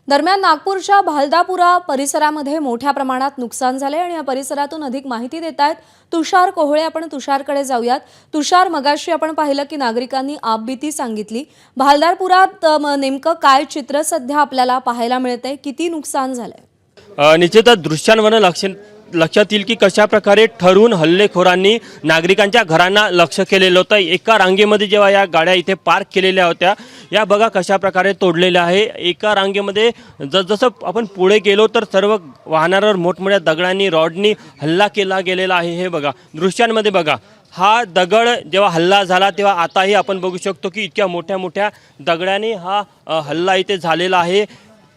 दरम्यान नागपूरच्या भालदापुरा परिसरामध्ये मोठ्या प्रमाणात नुकसान झाले आणि या परिसरातून अधिक माहिती देत आहेत तुषार कोहळे। आपण तुषारकडे जाऊयात। तुषार, मगाशी आपण पाहिलं की नागरिकांनी आपबीती सांगितली। भालदापुरात नेमकं काय चित्र सध्या आपल्याला पाहायला मिळतंय? किती नुकसान झालंय? निश्चितच दृश्यांवर लक्षात येईल की कशा प्रकारे ठरवून हल्लेखोरांनी नागरिकांच्या घरांना लक्ष केलेलं होतं। एका रांगेमध्ये जेव्हा या गाड्या इथे पार्क केलेल्या होत्या, या बघा कशा प्रकारे तोडलेल्या आहे। एका रांगेमध्ये जसं आपण पुढे गेलो तर सर्व वाहनांवर मोठमोठ्या दगडांनी रॉडनी हल्ला केला गेलेला आहे। हे बघा दृश्यांमध्ये बघा, हा दगड जेव्हा हल्ला झाला तेव्हा आताही आपण बघू शकतो की इतक्या मोठ्या मोठ्या दगडाने हा हल्ला इथे झालेला आहे।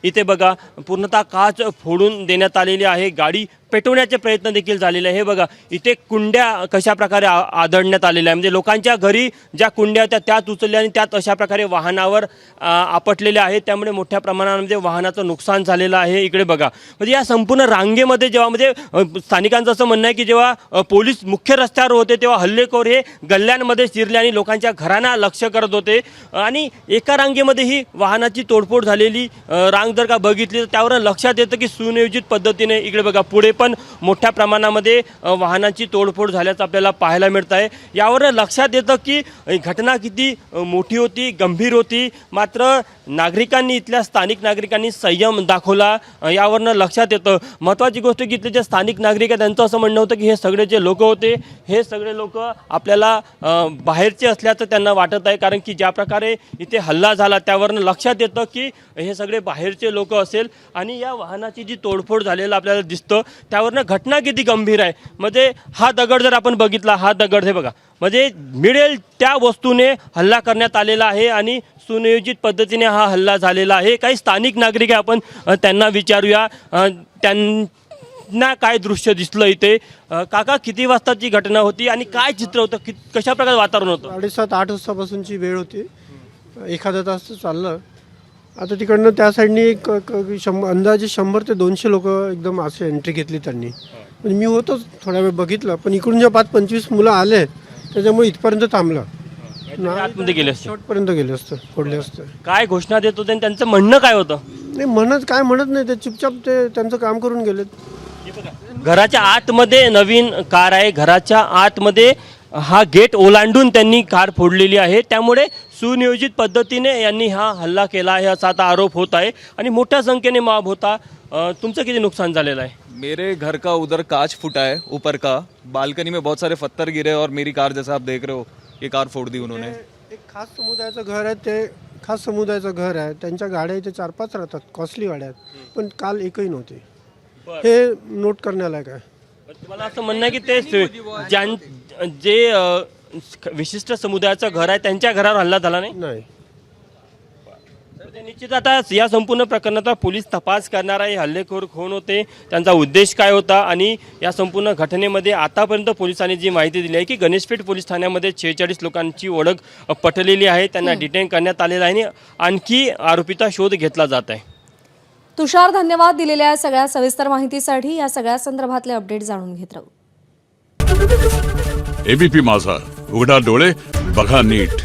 इथे बघा पूर्णतः काच फोडून देण्यात आलेली आहे। गाडी पेटवण्याचे प्रयत्न देखील झालेले आहे। हे बघा इथे कुंड्या कशा प्रकारे आदळण्यात आलेल्या आहे, म्हणजे लोकांच्या घरी ज्या कुंड्या होत्या त्यात उचलल्या आणि त्यात अशा प्रकारे वाहनावर आपटलेल्या आहेत। त्यामुळे मोठ्या प्रमाणामध्ये वाहनाचं नुकसान झालेलं आहे। इकडे बघा म्हणजे या संपूर्ण रांगेमध्ये जेव्हा म्हणजे स्थानिकांचं असं म्हणणं आहे की जेव्हा पोलीस मुख्य रस्त्यावर होते तेव्हा हल्लेखोर हे गल्ल्यांमध्ये शिरले आणि लोकांच्या घरांना लक्ष करत होते। आणि एका रांगेमध्ये ही वाहनाची तोडफोड झालेली रांग जर का बघितली तर त्यावर लक्षात येतं की सुनियोजित पद्धतीने इकडे बघा पुढे पण मोठ्या प्रमाणामध्ये वाहनांची तोडफोड झाल्याचं आपल्याला पाहायला मिळत आहे। यावर लक्षात येतं की घटना किती मोठी होती, गंभीर होती, मात्र नागरिकांनी इथल्या स्थानिक नागरिकांनी संयम दाखवला यावरनं लक्षात येतं। महत्त्वाची गोष्ट की इथले जे स्थानिक नागरिक आहेत त्यांचं असं म्हणणं होतं की हे सगळे जे लोक होते हे सगळे लोक आपल्याला बाहेरचे असल्याचं त्यांना वाटत आहे, कारण की ज्या प्रकारे इथे हल्ला झाला त्यावरनं लक्षात येतं की हे सगळे बाहेरचे लोक असेल आणि या वाहनाची जी तोडफोड झालेलं आपल्याला दिसतं त्यावरनं घटना किती गंभीर आहे। म्हणजे हा दगड जर आपण बघितला, हा दगड हे बघा म्हणजे मिळेल त्या वस्तूने हल्ला करण्यात आलेला आहे आणि सुनियोजित पद्धतीने हा हल्ला झालेला आहे। काही स्थानिक नागरिक आहे, आपण त्यांना विचारूया त्यांना काय दृश्य दिसलं इथे। काका, किती वाजताची घटना होती आणि काय चित्र होतं, कशा प्रकारे वातावरण होतं? 7:30-8 वाजतापासूनची वेळ होती। एखादा तास चाललं। आता तिकडनं त्या साईडनी एक अंदाजे 100 ते 200 लोक एकदम असे एंट्री घेतली त्यांनी। म्हणजे मी होतोच थोडा वेळ बघितलं, पण इकडून जे 5-25 मुलं आले त्याच्यामुळे इथपर्यंत थांबलं। आतमध्ये गेले असते, शेवटपर्यंत गेले असतं, फोडले असतं। काय घोषणा देत होते आणि त्यांचं म्हणणं काय होतं? नाही म्हणत नाही, ते चुपचाप ते त्यांचं काम करून गेलेत। घराच्या आतमध्ये नवीन कार आहे, घराच्या आतमध्ये हा गेट ओलांडून त्यांनी कार फोडलेली आहे। त्यामुळे सुनियोजित पद्धतीने यांनी हा हल्ला केला आहे असा आता आरोप होत आहे आणि मोठ्या संख्येने मॉब होता। तुमचं किती नुकसान झालेलं आहे? मेरे घर का उधर कांच फूटा है ऊपर का, बालकनी में बहुत सारे पत्थर गिरे और मेरी कार जैसा आप देख रहे हो ये कार फोड़ दी उन्होंने। एक खास समुदायाचं घर आहे, ते खास समुदायाचं घर आहे, त्यांच्या गाड्या इथे 4-5 राहतात, कॉस्टली गाड्या आहेत, पण काल एकही नव्हती। हे नोट करण्याला काय तुम्हाला असं म्हणणं आहे की ते जे विशिष्ट समुदायाचं घर आहे त्यांच्या घरावर हल्ला झाला नाही? निश्चित आता या संपूर्ण प्रकरणाचा पोलीस तपास करणार आहे। हल्लेखोर कोण होते, त्यांचा उद्देश काय होता आणि या संपूर्ण घटनेमध्ये आतापर्यंत पोलिसांनी जी माहिती दिली आहे की गणेशपेठ पोलीस ठाण्यामध्ये 46 लोकांची ओळख पटलेली आहे, त्यांना डिटेन करण्यात आलेलं आहे आणि आणखी आरोपीचा शोध घेतला जात आहे। तुषार, धन्यवाद दिलेल्या सगळ्या सविस्तर माहितीसाठी। या सगळ्या संदर्भातले अपडेट जाणून घेत राहू। एबीपी माझा, उघडा डोळे बघा नीट।